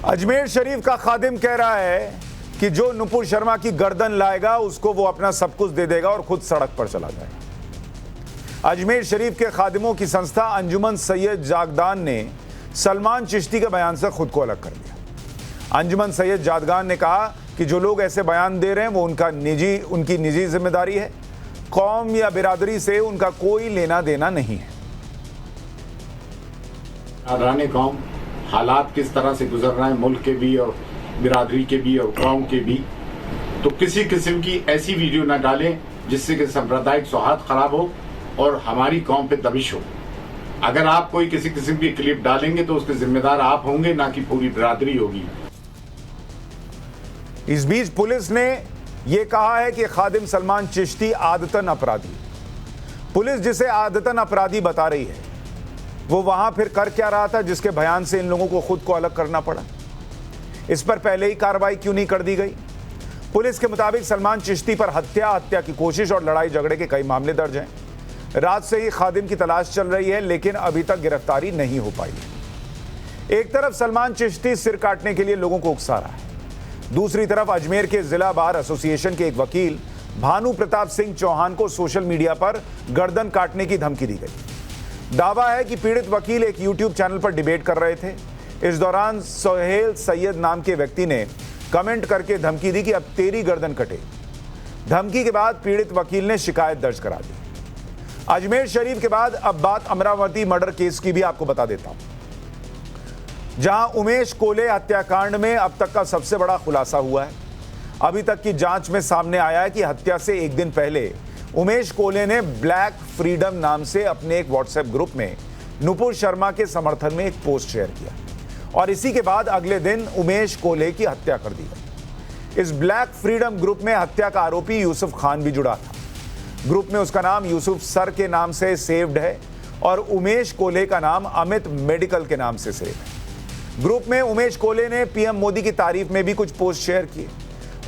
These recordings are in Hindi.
अजमेर शरीफ का खादिम कह रहा है कि जो नुपुर शर्मा की गर्दन लाएगा उसको वो अपना सब कुछ दे देगा और खुद सड़क पर चला जाएगा। अजमेर शरीफ के खादिमों की संस्था अंजुमन सैयद जागदान ने सलमान चिश्ती के बयान से खुद को अलग कर दिया। अंजुमन सैयद जागदान ने कहा कि जो लोग ऐसे बयान दे रहे हैं वो उनकी निजी जिम्मेदारी है, कौम या बिरादरी से उनका कोई लेना देना नहीं है। रानी कौम हालात किस तरह से गुजर रहे हैं, मुल्क के भी और बिरादरी के भी और कौम के भी, तो किसी किस्म की ऐसी वीडियो न डालें जिससे कि सांप्रदायिक सौहार्द खराब हो और हमारी कौम पे दबिश हो। अगर आप कोई किसी किस्म की क्लिप डालेंगे तो उसके जिम्मेदार आप होंगे, ना कि पूरी बिरादरी होगी। इस बीच पुलिस ने यह कहा है कि खादिम सलमान चिश्ती आदतन अपराधी। पुलिस जिसे आदतन अपराधी बता रही है वो वहां फिर कर क्या रहा था जिसके बयान से इन लोगों को खुद को अलग करना पड़ा? इस पर पहले ही कार्रवाई क्यों नहीं कर दी गई? पुलिस के मुताबिक सलमान चिश्ती पर हत्या की कोशिश और लड़ाई झगड़े के कई मामले दर्ज हैं। रात से ही खादिम की तलाश चल रही है लेकिन अभी तक गिरफ्तारी नहीं हो पाई है। एक तरफ सलमान चिश्ती सिर काटने के लिए लोगों को उकसा रहा है, दूसरी तरफ अजमेर के जिला बार एसोसिएशन के एक वकील भानु प्रताप सिंह चौहान को सोशल मीडिया पर गर्दन काटने की धमकी दी गई। दावा है कि पीड़ित वकील एक यूट्यूब चैनल पर डिबेट कर रहे थे। इस दौरान सोहेल सैयद नाम के व्यक्ति ने कमेंट करके धमकी दी कि अब तेरी गर्दन कटे। धमकी के बाद पीड़ित वकील ने शिकायत दर्ज करा दी। अजमेर शरीफ के बाद अब बात अमरावती मर्डर केस की भी आपको बता देता हूं, जहां उमेश कोले हत्याकांड में अब तक का सबसे बड़ा खुलासा हुआ है। अभी तक की जांच में सामने आया है कि हत्या से एक दिन पहले उमेश कोले ने ब्लैक फ्रीडम नाम से अपने एक व्हाट्सएप ग्रुप में नुपुर शर्मा के समर्थन में एक पोस्ट शेयर किया और इसी के बाद अगले दिन उमेश कोले की हत्या कर दी गई। इस ब्लैक फ्रीडम ग्रुप में हत्या का आरोपी यूसुफ खान भी जुड़ा था। ग्रुप में उसका नाम यूसुफ सर के नाम से सेव्ड है और उमेश कोले का नाम अमित मेडिकल के नाम से सेव है। ग्रुप में उमेश कोले ने पीएम मोदी की तारीफ में भी कुछ पोस्ट शेयर किए।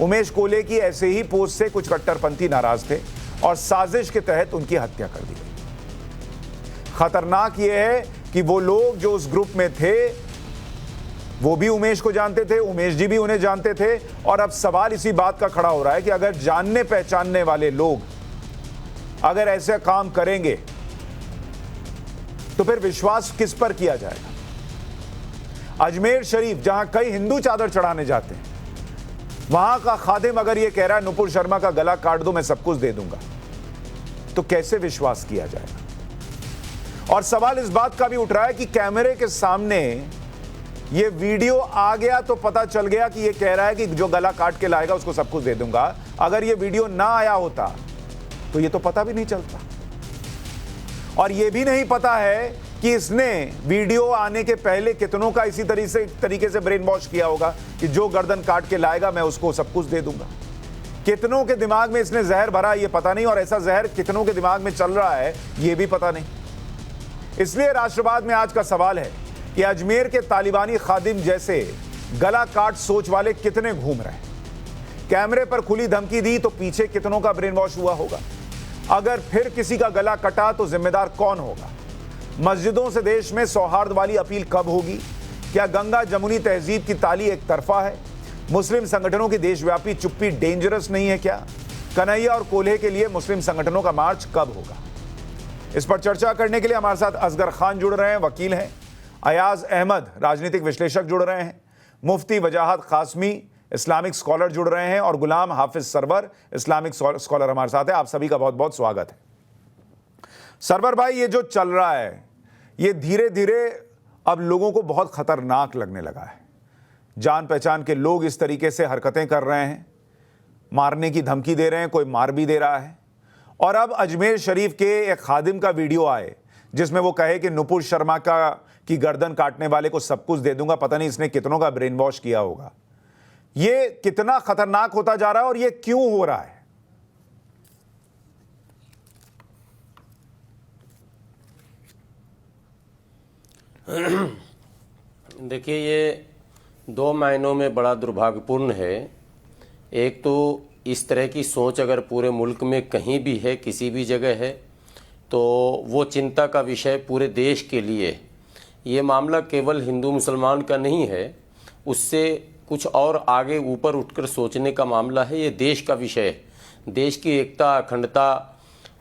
उमेश कोले की ऐसे ही पोस्ट से कुछ कट्टरपंथी नाराज थे और साजिश के तहत उनकी हत्या कर दी गई। खतरनाक यह है कि वो लोग जो उस ग्रुप में थे वो भी उमेश को जानते थे, उमेश जी भी उन्हें जानते थे। और अब सवाल इसी बात का खड़ा हो रहा है कि अगर जानने पहचानने वाले लोग अगर ऐसे काम करेंगे तो फिर विश्वास किस पर किया जाएगा? अजमेर शरीफ जहां कई हिंदू चादर चढ़ाने जाते हैं, वहां का खादिम अगर यह कह रहा है नुपुर शर्मा का गला काट दो मैं सब कुछ दे दूंगा, तो कैसे विश्वास किया जाएगा? और सवाल इस बात का भी उठ रहा है कि कैमरे के सामने यह वीडियो आ गया तो पता चल गया कि यह कह रहा है कि जो गला काट के लाएगा उसको सब कुछ दे दूंगा। अगर यह वीडियो ना आया होता तो यह तो पता भी नहीं चलता। और यह भी नहीं पता है कि इसने वीडियो आने के पहले कितनों का इसी तरीके से ब्रेन वॉश किया होगा कि जो गर्दन काट के लाएगा मैं उसको सब कुछ दे दूंगा। कितनों के दिमाग में इसने जहर भरा ये पता नहीं, और ऐसा जहर कितनों के दिमाग में चल रहा है ये भी पता नहीं। इसलिए राष्ट्रवाद में आज का सवाल है कि अजमेर के तालिबानी खादिम जैसे गला काट सोच वाले कितने घूम रहे हैं? कैमरे पर खुली धमकी दी तो पीछे कितनों का ब्रेन वॉश हुआ होगा? अगर फिर किसी का गला कटा तो जिम्मेदार कौन होगा? मस्जिदों से देश में सौहार्द वाली अपील कब होगी? क्या गंगा जमुनी तहजीब की ताली एक तरफा है? मुस्लिम संगठनों की देशव्यापी चुप्पी डेंजरस नहीं है क्या? कन्हैया और कोल्हे के लिए मुस्लिम संगठनों का मार्च कब होगा? इस पर चर्चा करने के लिए हमारे साथ असगर खान जुड़ रहे हैं, वकील हैं, अयाज अहमद राजनीतिक विश्लेषक जुड़ रहे हैं, मुफ्ती वजाहत कासमी इस्लामिक स्कॉलर जुड़ रहे हैं और गुलाम हाफिज सरवर इस्लामिक स्कॉलर हमारे साथ है। आप सभी का बहुत बहुत स्वागत है। सरवर भाई, ये जो चल रहा है ये धीरे धीरे अब लोगों को बहुत खतरनाक लगने लगा है। जान पहचान के लोग इस तरीके से हरकतें कर रहे हैं, मारने की धमकी दे रहे हैं, कोई मार भी दे रहा है। और अब अजमेर शरीफ के एक खादिम का वीडियो आए जिसमें वो कहे कि नुपुर शर्मा की गर्दन काटने वाले को सब कुछ दे दूंगा। पता नहीं इसने कितनों का ब्रेन वॉश किया होगा। ये कितना खतरनाक होता जा रहा है और ये क्यों हो रहा है? देखिए, ये दो मायनों में बड़ा दुर्भाग्यपूर्ण है। एक तो इस तरह की सोच अगर पूरे मुल्क में कहीं भी है, किसी भी जगह है, तो वो चिंता का विषय पूरे देश के लिए। ये मामला केवल हिंदू मुसलमान का नहीं है, उससे कुछ और आगे ऊपर उठकर सोचने का मामला है। ये देश का विषय है, देश की एकता, अखंडता,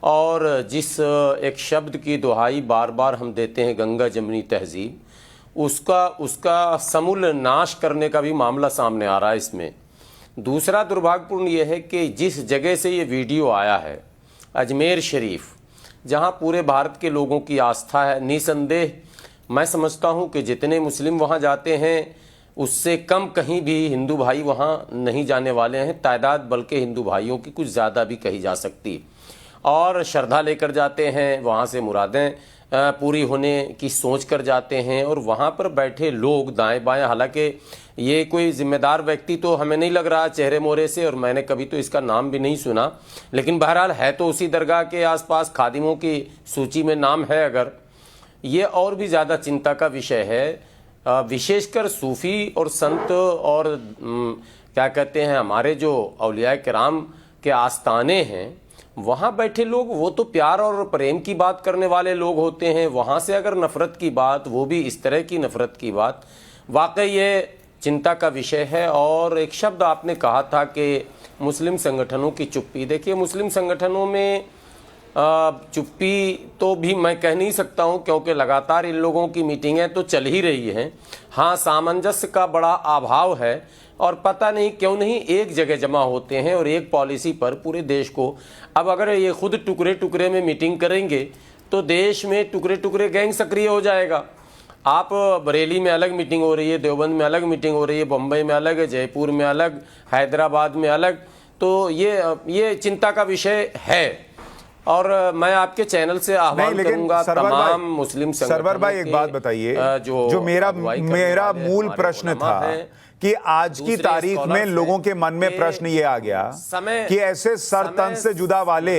और जिस एक शब्द की दुहाई बार बार हम देते हैं, गंगा जमनी तहजीब, उसका समूल नाश करने का भी मामला सामने आ रहा है इसमें। दूसरा दुर्भाग्यपूर्ण यह है कि जिस जगह से ये वीडियो आया है, अजमेर शरीफ, जहां पूरे भारत के लोगों की आस्था है, निसंदेह मैं समझता हूं कि जितने मुस्लिम वहां जाते हैं उससे कम कहीं भी हिंदू भाई वहां नहीं जाने वाले हैं। तादाद बल्कि हिंदू भाइयों की कुछ ज़्यादा भी कही जा सकती, और श्रद्धा लेकर जाते हैं, वहाँ से मुरादें पूरी होने की सोच कर जाते हैं। और वहाँ पर बैठे लोग दाएं बाएं, हालांकि ये कोई जिम्मेदार व्यक्ति तो हमें नहीं लग रहा चेहरे मोहरे से, और मैंने कभी तो इसका नाम भी नहीं सुना, लेकिन बहरहाल है तो उसी दरगाह के आसपास खादिमों की सूची में नाम है। अगर ये और भी ज़्यादा चिंता का विषय है, विशेषकर सूफ़ी और संत और क्या कहते हैं हमारे जो औलिया किराम के आस्ताने हैं, वहाँ बैठे लोग वो तो प्यार और प्रेम की बात करने वाले लोग होते हैं। वहाँ से अगर नफ़रत की बात, वो भी इस तरह की नफ़रत की बात, वाकई ये चिंता का विषय है। और एक शब्द आपने कहा था कि मुस्लिम संगठनों की चुप्पी, देखिए मुस्लिम संगठनों में चुप्पी तो भी मैं कह नहीं सकता हूं, क्योंकि लगातार इन लोगों की मीटिंगें तो चल ही रही हैं। हाँ, सामंजस्य का बड़ा अभाव है, और पता नहीं क्यों नहीं एक जगह जमा होते हैं और एक पॉलिसी पर पूरे देश को। अब अगर ये खुद टुकड़े टुकड़े में मीटिंग करेंगे तो देश में टुकड़े टुकड़े गैंग सक्रिय हो जाएगा। आप बरेली में अलग मीटिंग हो रही है, देवबंद में अलग मीटिंग हो रही है, बम्बई में अलग है, जयपुर में अलग, हैदराबाद में अलग, तो ये चिंता का विषय है। और मैं आपके चैनल से आह्वान करूंगा तमाम मुस्लिम संगठनों सरवर भाई एक बात बताइए, जो मेरा मूल प्रश्न था कि आज की तारीख में लोगों के मन में प्रश्न ये आ गया कि ऐसे सरतन से जुदा वाले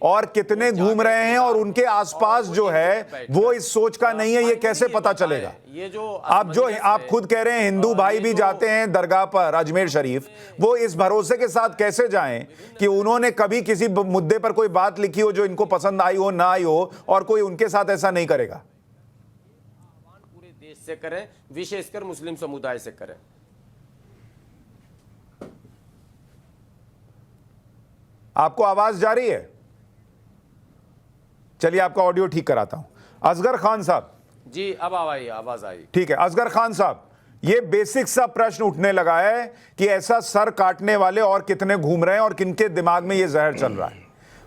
और कितने घूम रहे हैं और उनके आसपास जो है वो इस सोच का नहीं है, ये कैसे पता चलेगा? ये जो आप खुद कह रहे हैं हिंदू भाई भी जाते हैं दरगाह पर अजमेर शरीफ, वो इस भरोसे के साथ कैसे जाएं कि उन्होंने कभी किसी मुद्दे पर कोई बात लिखी हो जो इनको पसंद आई हो ना आई हो, और कोई उनके साथ ऐसा नहीं करेगा? पूरे देश से करें, विशेषकर मुस्लिम समुदाय से करें। आपको आवाज जा रही है? चलिए आपका ऑडियो ठीक कराता हूं। असगर खान साहब जी, अब आवाज आई। ठीक है, असगर खान साहब, ये बेसिक सा प्रश्न उठने लगा है कि ऐसा सर काटने वाले और कितने घूम रहे हैं और किनके दिमाग में ये जहर चल रहा है?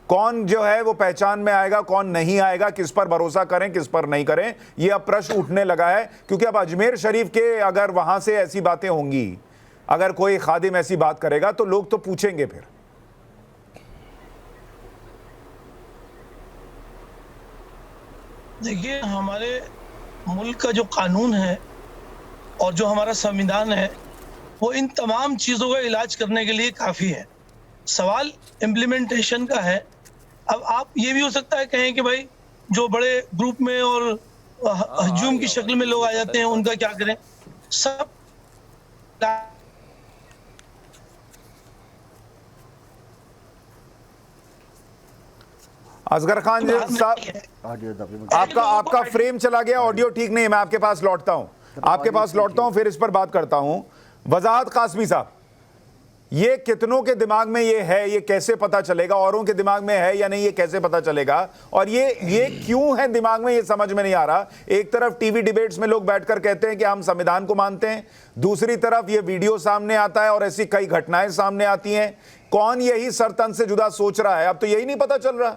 कौन जो है वो पहचान में आएगा, कौन नहीं आएगा, किस पर भरोसा करें, किस पर नहीं करें, ये अब प्रश्न उठने लगा है। क्योंकि अब अजमेर शरीफ के अगर वहां से ऐसी बातें होंगी, अगर कोई खादिम ऐसी बात करेगा तो लोग तो पूछेंगे फिर। देखिए, हमारे मुल्क का जो कानून है और जो हमारा संविधान है वो इन तमाम चीज़ों का इलाज करने के लिए काफ़ी है। सवाल इम्प्लीमेंटेशन का है। अब आप ये भी हो सकता है कहें कि भाई जो बड़े ग्रुप में और हजूम की शक्ल में लोग आ जाते हैं उनका क्या करें? सब असगर खान साहब, आपका फ्रेम चला गया, ऑडियो ठीक नहीं है। मैं आपके पास लौटता हूं, फिर इस पर बात करता हूं। वजाहत कासमी साहब, ये कितनों के दिमाग में ये है, ये कैसे पता चलेगा? औरों के दिमाग में है या नहीं, ये कैसे पता चलेगा? और ये क्यों है दिमाग में, ये समझ में नहीं आ रहा। एक तरफ टीवी डिबेट्स में लोग बैठकर कहते हैं कि हम संविधान को मानते हैं, दूसरी तरफ ये वीडियो सामने आता है और ऐसी कई घटनाएं सामने आती हैं। कौन यही सरतन से जुदा सोच रहा है? अब तो यही नहीं पता चल रहा।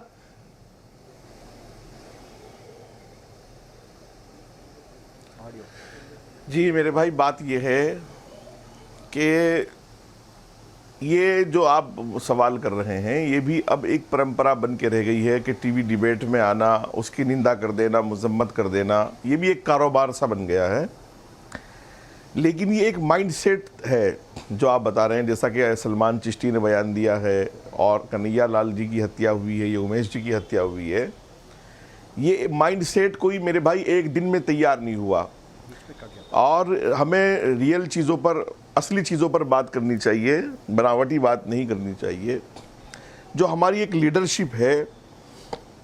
जी मेरे भाई, बात ये है कि ये जो आप सवाल कर रहे हैं ये भी अब एक परंपरा बन के रह गई है कि टीवी डिबेट में आना, उसकी निंदा कर देना, मजम्मत कर देना, ये भी एक कारोबार सा बन गया है। लेकिन ये एक माइंडसेट है जो आप बता रहे हैं, जैसा कि सलमान चिश्ती ने बयान दिया है और कन्हैया लाल जी की हत्या हुई है, ये उमेश जी की हत्या हुई है। ये माइंडसेट कोई मेरे भाई एक दिन में तैयार नहीं हुआ, और हमें रियल चीज़ों पर, असली चीज़ों पर बात करनी चाहिए, बनावटी बात नहीं करनी चाहिए। जो हमारी एक लीडरशिप है,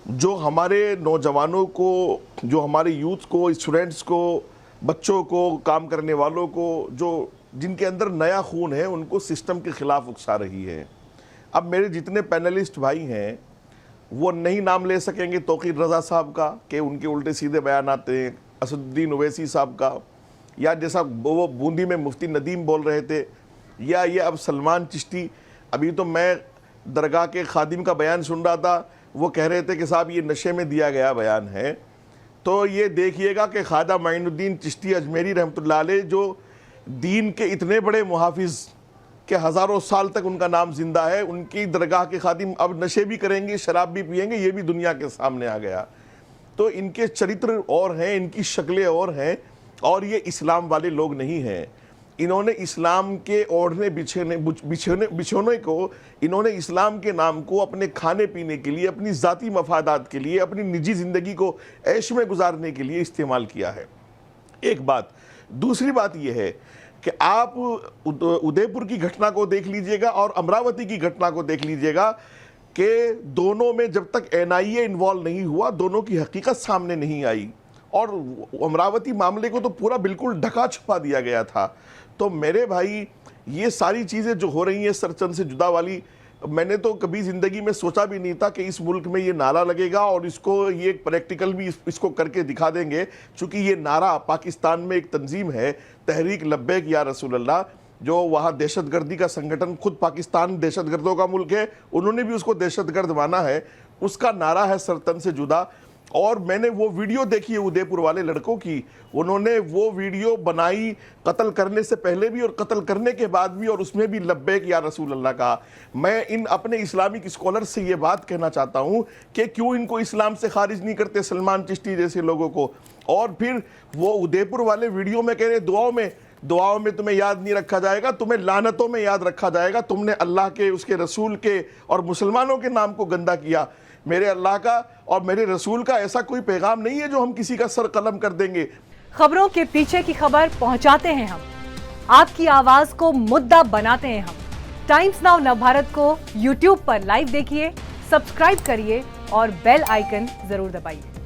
जो हमारे नौजवानों को, जो हमारे यूथ को, स्टूडेंट्स को, बच्चों को, काम करने वालों को जो जिनके अंदर नया खून है उनको सिस्टम के खिलाफ उकसा रही है। अब मेरे जितने पैनलिस्ट भाई हैं वो नहीं नाम ले सकेंगे तौकीर रज़ा साहब का कि उनके उल्टे सीधे बयान आते हैं, असदुद्दीन ओवैसी साहब का, या जैसा वो बूंदी में मुफ्ती नदीम बोल रहे थे, या ये अब सलमान चिश्ती। अभी तो मैं दरगाह के खादिम का बयान सुन रहा था, वो कह रहे थे कि साहब ये नशे में दिया गया बयान है। तो ये देखिएगा कि ख्वाजा माइनुद्दीन चिश्ती अजमेरी रहमतुल्लाह अलैह जो दीन के इतने बड़े मुहाफिज के हज़ारों साल तक उनका नाम जिंदा है, उनकी दरगाह के खादिम अब नशे भी करेंगे, शराब भी पिएंगे, ये भी दुनिया के सामने आ गया। तो इनके चरित्र और हैं, इनकी शक्लें और हैं, और ये इस्लाम वाले लोग नहीं हैं। इन्होंने इस्लाम के ओढ़ने बिछोने को, इन्होंने इस्लाम के नाम को अपने खाने पीने के लिए, अपनी ज़ाती मफादात के लिए, अपनी निजी ज़िंदगी को ऐश में गुजारने के लिए इस्तेमाल किया है। एक बात। दूसरी बात यह है कि आप उदयपुर की घटना को देख लीजिएगा और अमरावती की घटना को देख लीजिएगा कि दोनों में जब तक NIA इन्वॉल्व नहीं हुआ, दोनों की हकीकत सामने नहीं आई, और अमरावती मामले को तो पूरा बिल्कुल ढका छुपा दिया गया था। तो मेरे भाई ये सारी चीज़ें जो हो रही हैं सरचंद से जुदा वाली, मैंने तो कभी ज़िंदगी में सोचा भी नहीं था कि इस मुल्क में ये नारा लगेगा और इसको ये प्रैक्टिकल भी इसको करके दिखा देंगे। चूँकि ये नारा पाकिस्तान में एक तंजीम है, तहरीक लब्बैक या रसूल अल्लाह, जो वहाँ दहशतगर्दी का संगठन, खुद पाकिस्तान दहशतगर्दों का मुल्क है, उन्होंने भी उसको दहशतगर्द माना है, उसका नारा है सरतन से जुदा। और मैंने वो वीडियो देखी है उदयपुर वाले लड़कों की, उन्होंने वो वीडियो बनाई कत्ल करने से पहले भी और कत्ल करने के बाद भी, और उसमें भी लब्बैक या रसूल अल्लाह का। मैं इन अपने इस्लामिक स्कॉलर से ये बात कहना चाहता हूँ कि क्यों इनको इस्लाम से खारिज नहीं करते सलमान चिश्ती जैसे लोगों को। और फिर वो उदयपुर वाले वीडियो में कह रहे दुआओं में तुम्हें याद नहीं रखा जाएगा, तुम्हें लानतों में याद रखा जाएगा, तुमने अल्लाह के, उसके रसूल के और मुसलमानों के नाम को गंदा किया। मेरे अल्लाह का और मेरे रसूल का ऐसा कोई पैगाम नहीं है जो हम किसी का सर कलम कर देंगे। खबरों के पीछे की खबर पहुंचाते हैं हम, आपकी आवाज को मुद्दा बनाते हैं हम। टाइम्स नाउ नवभारत को YouTube पर लाइव देखिए, सब्सक्राइब करिए और बेल आइकन जरूर दबाइए।